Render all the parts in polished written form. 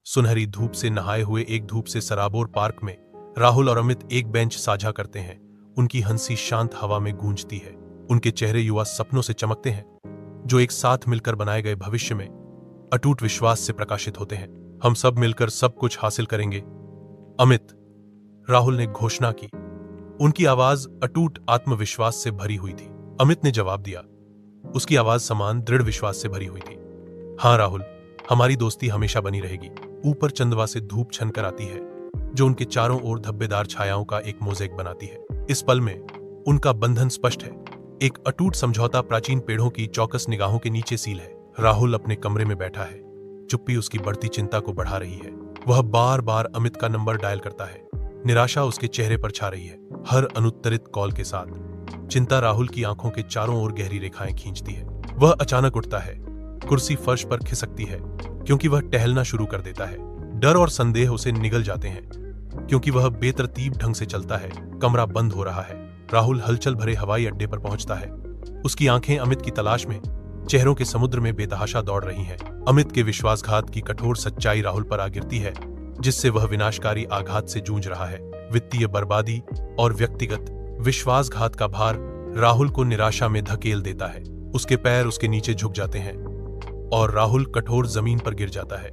सुनहरी धूप से नहाए हुए एक धूप से सराबोर पार्क में राहुल और अमित एक बेंच साझा करते हैं। उनकी हंसी शांत हवा में गूंजती है। उनके चेहरे युवा सपनों से चमकते हैं, जो एक साथ मिलकर बनाए गए भविष्य में अटूट विश्वास से प्रकाशित होते हैं। हम सब मिलकर सब कुछ हासिल करेंगे, अमित, राहुल ने घोषणा की। उनकी आवाज अटूट आत्मविश्वास से भरी हुई थी। अमित ने जवाब दिया। उसकी आवाज समान दृढ़ विश्वास से भरी हुई थी। हाँ राहुल, हमारी दोस्ती हमेशा बनी रहेगी। ऊपर चंदवा से धूप छनकर आती है, जो उनके चारों ओर धब्बेदार छायाओं का एक मोज़ेक बनाती है। इस पल में उनका बंधन स्पष्ट है, एक अटूट समझौता प्राचीन पेड़ों की चौकस निगाहों के नीचे सील है। राहुल अपने कमरे में बैठा है। चुप्पी उसकी बढ़ती चिंता को बढ़ा रही है। वह बार बार अमित का नंबर डायल करता है। निराशा उसके चेहरे पर छा रही है। हर अनुत्तरित कॉल के साथ चिंता राहुल की आंखों के चारों ओर गहरी रेखाएं खींचती है। वह अचानक उठता है। कुर्सी फर्श पर खिसकती है, क्योंकि वह टहलना शुरू कर देता है। डर और संदेह उसे निगल जाते हैं, क्योंकि वह बेतरतीब ढंग से चलता है। कमरा बंद हो रहा है। राहुल हलचल भरे हवाई अड्डे पर पहुंचता है। उसकी आंखें अमित की तलाश में चेहरों के समुद्र में बेतहाशा दौड़ रही हैं। अमित के विश्वासघात की कठोर सच्चाई राहुल पर आ गिरती है, जिससे वह विनाशकारी आघात से जूझ रहा है। वित्तीय बर्बादी और व्यक्तिगत विश्वासघात का भार राहुल को निराशा में धकेल देता है। उसके पैर उसके नीचे झुक जाते हैं और राहुल कठोर जमीन पर गिर जाता है।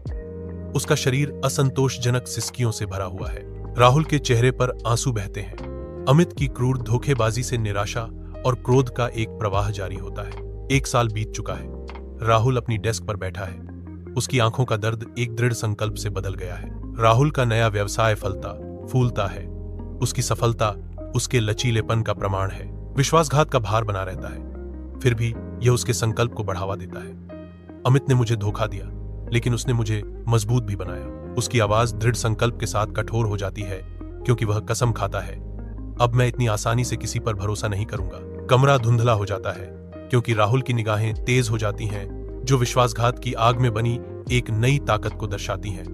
उसका शरीर असंतोषजनक सिसकियों से भरा हुआ है। राहुल के चेहरे पर आंसू बहते हैं। अमित की क्रूर धोखेबाजी से निराशा और क्रोध का एक प्रवाह जारी होता है। 1 साल बीत चुका है। राहुल अपनी डेस्क पर बैठा है। उसकी आंखों का दर्द एक दृढ़ संकल्प से बदल गया है। राहुल का नया व्यवसाय फलता फूलता है। उसकी सफलता उसके लचीलेपन का प्रमाण है। विश्वासघात का भार बना रहता है, फिर भी यह उसके संकल्प को बढ़ावा देता है। अमित ने मुझे धोखा दिया, लेकिन उसने मुझे मजबूत भी बनाया। उसकी आवाज दृढ़ संकल्प के साथ कठोर हो जाती है, क्योंकि वह कसम खाता है, अब मैं इतनी आसानी से किसी पर भरोसा नहीं करूंगा। कमरा धुंधला हो जाता है, क्योंकि राहुल की निगाहें तेज हो जाती हैं, जो विश्वासघात की आग में बनी एक नई ताकत को दर्शाती हैं।